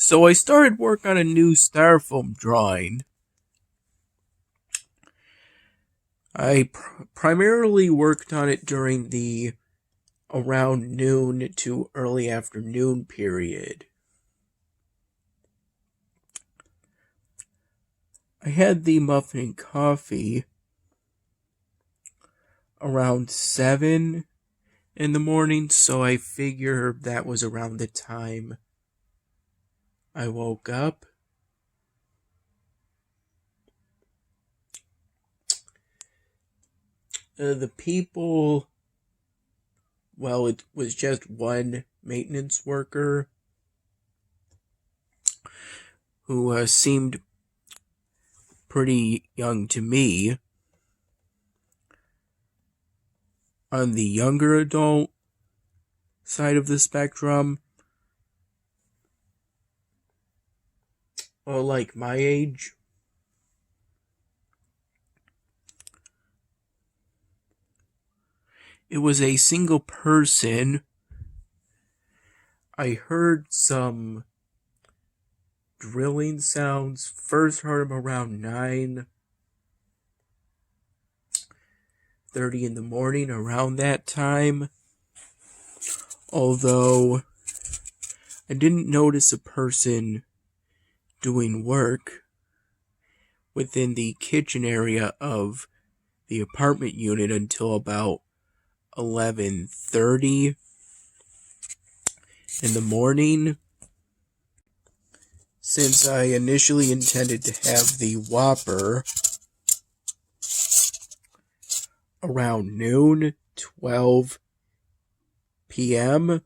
So I started work on a new styrofoam drawing. I primarily worked on it during the around noon to early afternoon period. I had the muffin and coffee around 7 in the morning, so I figure that was around the time I woke up. The people, well, it was just one maintenance worker who seemed pretty young to me. On the younger adult side of the spectrum, or like my age. It was a single person. I heard some drilling sounds. First heard them around 9:30 in the morning, around that time. Although I didn't notice a person doing work within the kitchen area of the apartment unit until about 11:30 in the morning. Since I initially intended to have the Whopper around noon, 12 p.m.,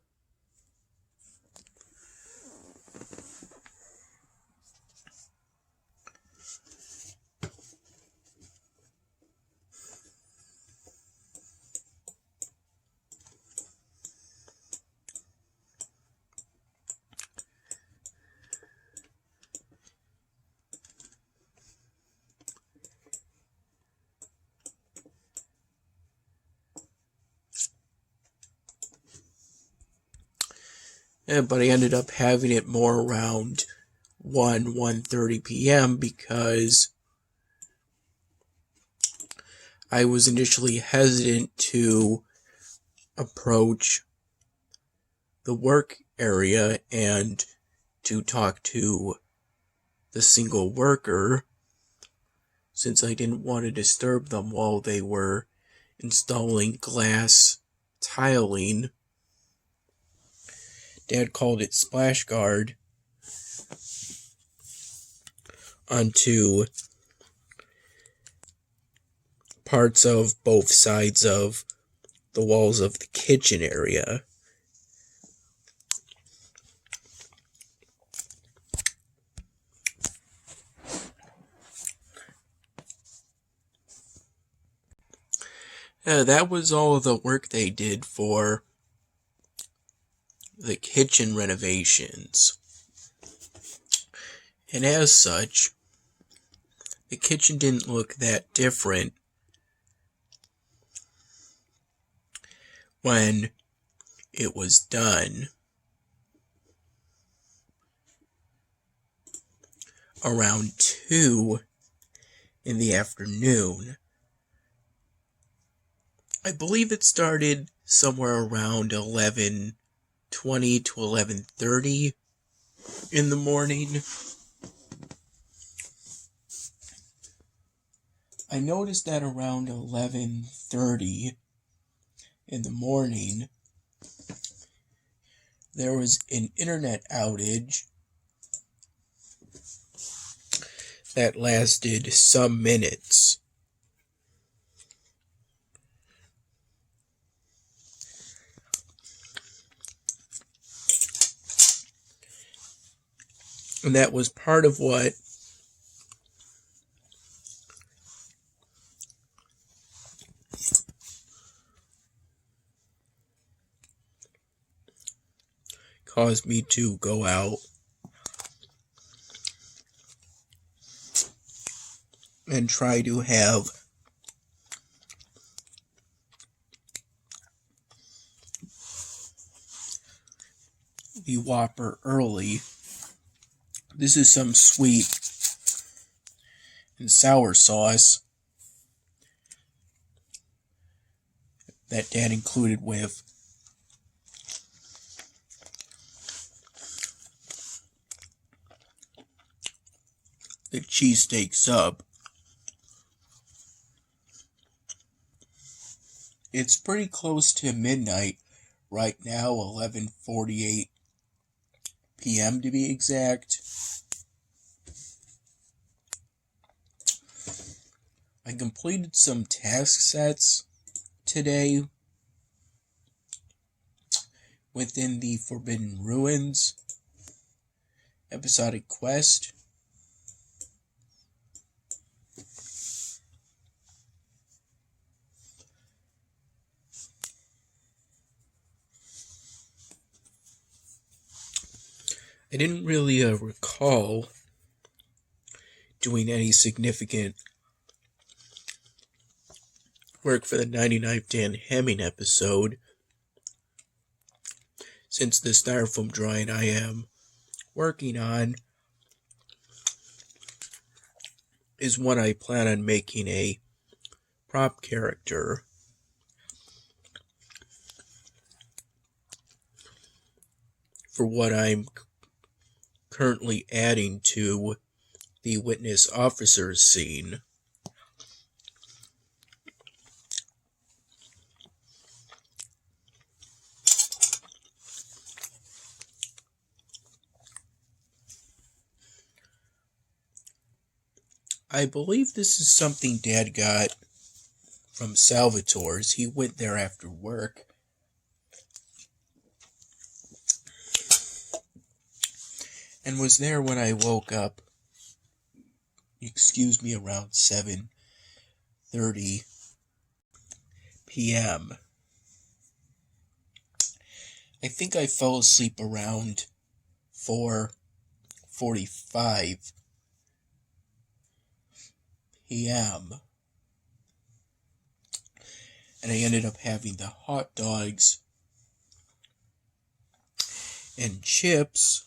but I ended up having it more around 1:30 p.m. because I was initially hesitant to approach the work area and to talk to the single worker, since I didn't want to disturb them while they were installing glass tiling. Dad called it splash guard onto parts of both sides of the walls of the kitchen area. That was all of the work they did for the kitchen renovations. And as such, the kitchen didn't look that different when it was done around 2 in the afternoon. I believe it started somewhere around 11:20 to 11:30 in the morning. I noticed that around 11:30 in the morning, there was an internet outage that lasted some minutes. And that was part of what caused me to go out and try to have the Whopper early This is some sweet and sour sauce that Dad included with the cheesesteak sub. It's pretty close to midnight right now, 11:48 p.m. to be exact. I completed some task sets today within the Forbidden Ruins episodic quest. I didn't really recall doing any significant work for the 99th Dan Hemming episode, since the styrofoam drawing I am working on is one I plan on making a prop character. For what I'm currently adding to the witness officers scene. I believe this is something Dad got from Salvatore's. He went there after work. And was there when I woke up, around 7:30 p.m. I think I fell asleep around 4:45 p.m. And I ended up having the hot dogs and chips,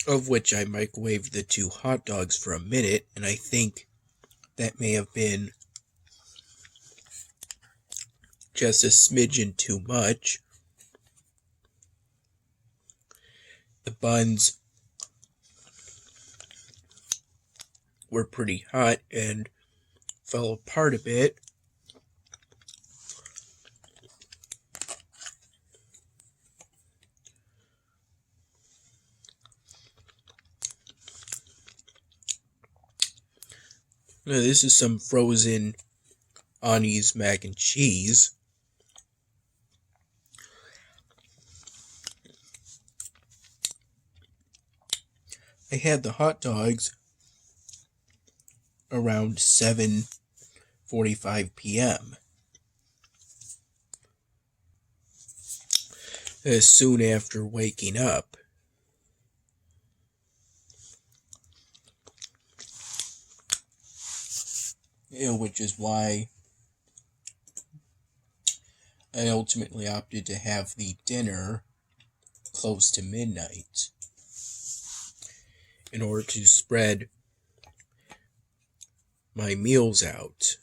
of which I microwaved the 2 hot dogs for a minute, and I think that may have been just a smidgen too much. The buns were pretty hot and fell apart a bit. Now, this is some frozen Annie's mac and cheese. I had the hot dogs around 7:45 p.m. Soon after waking up. Which is why I ultimately opted to have the dinner close to midnight in order to spread my meals out.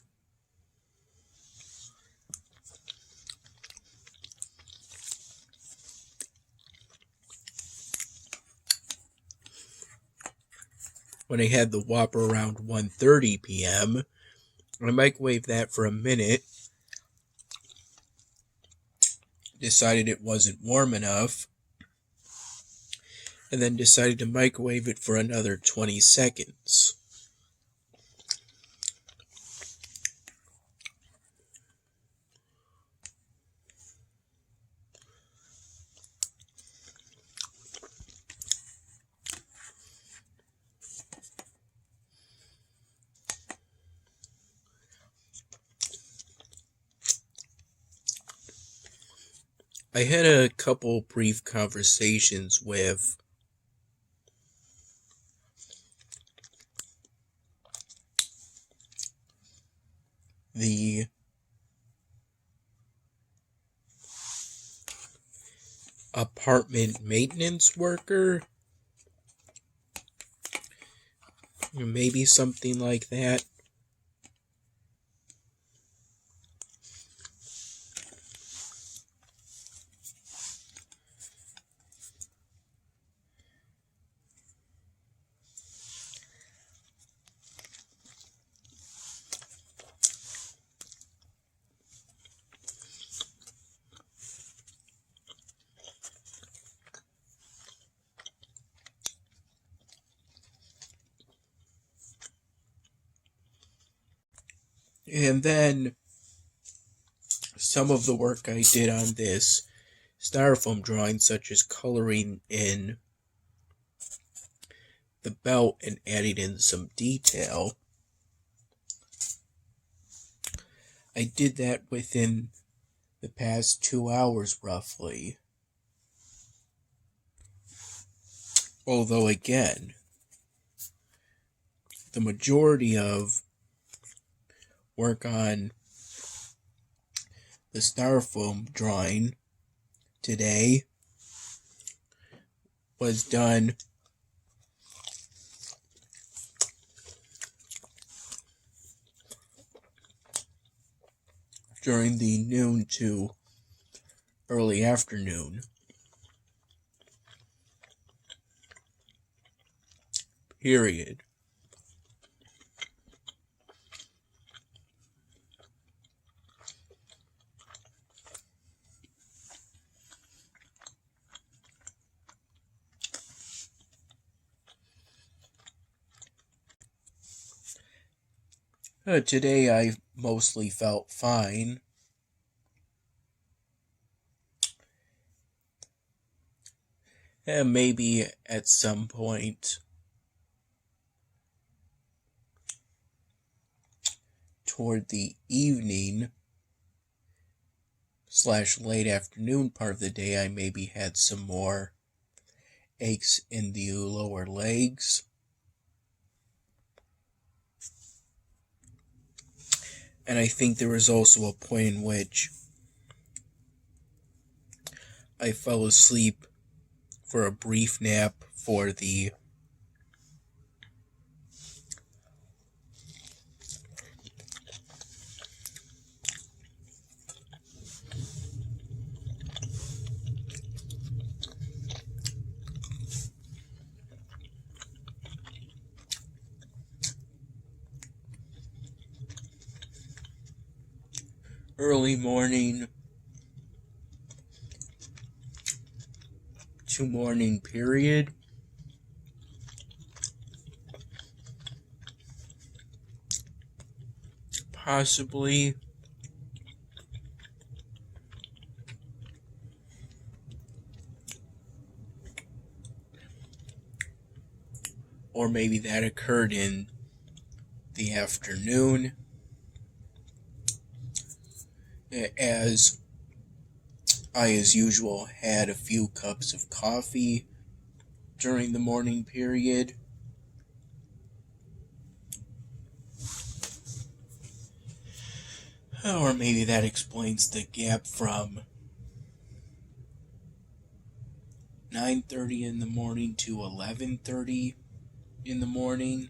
When I had the Whopper around 1:30 p.m., I microwaved that for a minute, decided it wasn't warm enough, and then decided to microwave it for another 20 seconds. I had a couple brief conversations with the apartment maintenance worker. Maybe something like that. And then some of the work I did on this styrofoam drawing, such as coloring in the belt and adding in some detail, I did that within the past 2 hours roughly. Although again, the majority of work on the styrofoam drawing today was done during the noon to early afternoon period. Today I mostly felt fine. And maybe at some point toward the evening / late afternoon part of the day, I maybe had some more aches in the lower legs. And I think there was also a point in which I fell asleep for a brief nap for the early morning to morning period. Possibly. Or maybe that occurred in the afternoon, as I, as usual, had a few cups of coffee during the morning period. Or maybe that explains the gap from 9:30 in the morning to 11:30 in the morning.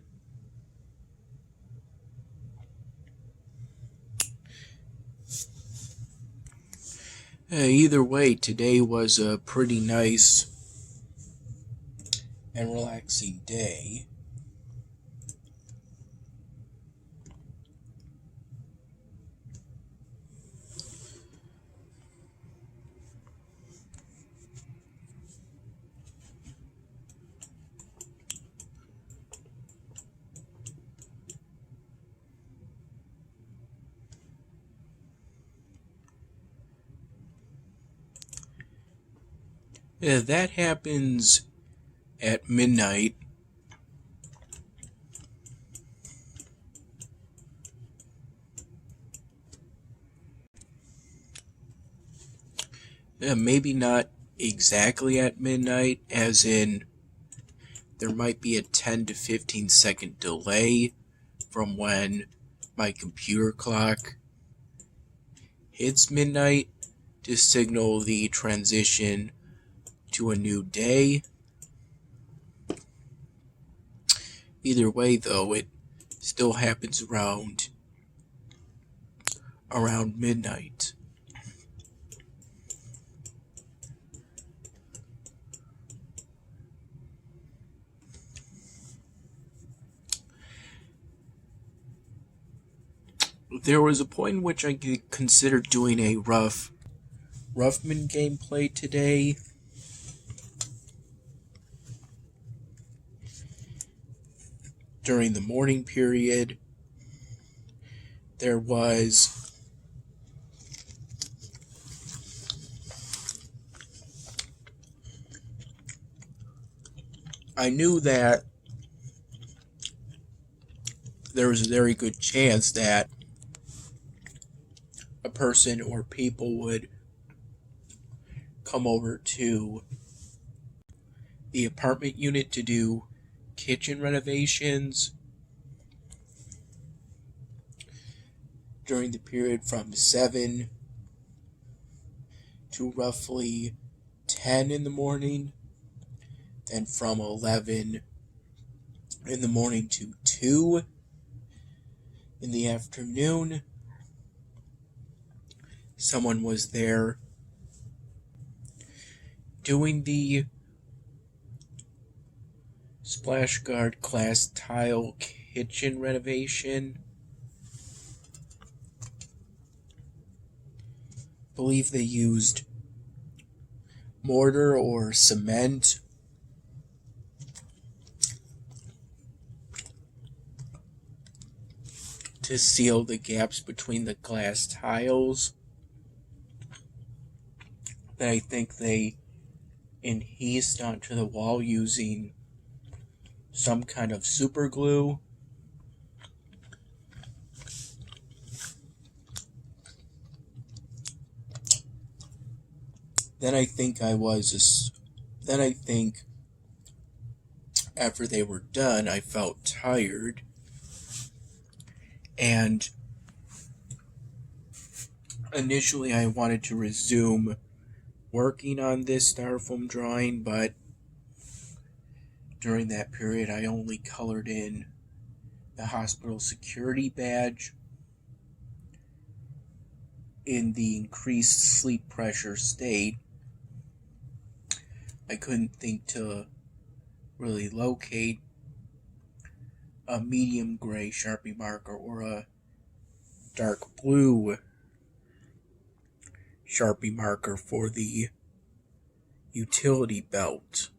Either way, today was a pretty nice and relaxing day. That happens at midnight. Maybe not exactly at midnight, as in there might be a 10 to 15 second delay from when my computer clock hits midnight to signal the transition to a new day. Either way, though, it still happens around midnight. There was a point in which I considered doing a Ruffman gameplay today. During the morning period, there was I knew that there was a very good chance that a person or people would come over to the apartment unit to do kitchen renovations during the period from 7 to roughly 10 in the morning, then from 11 in the morning to 2 in the afternoon. Someone was there doing the Splash Guard glass tile kitchen renovation. I believe they used mortar or cement to seal the gaps between the glass tiles. That I think they enhanced onto the wall using some kind of super glue. Then I think after they were done, I felt tired, and initially I wanted to resume working on this styrofoam drawing, but during that period I only colored in the hospital security badge in the increased sleep pressure state. I couldn't think to really locate a medium gray Sharpie marker or a dark blue Sharpie marker for the utility belt.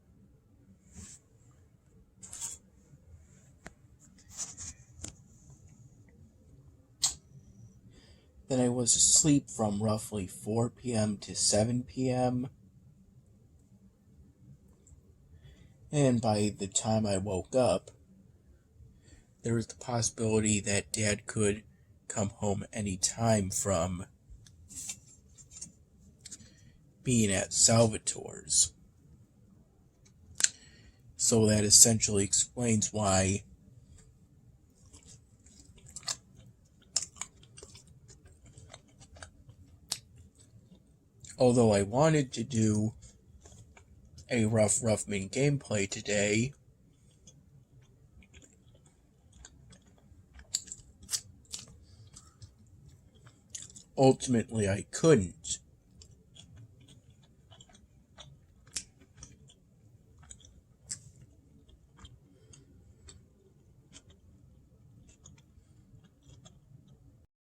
Then I was asleep from roughly 4 p.m. to 7 p.m. And by the time I woke up, there was the possibility that Dad could come home any time from being at Salvatore's. So that essentially explains why although I wanted to do a Ruffman gameplay today, ultimately I couldn't.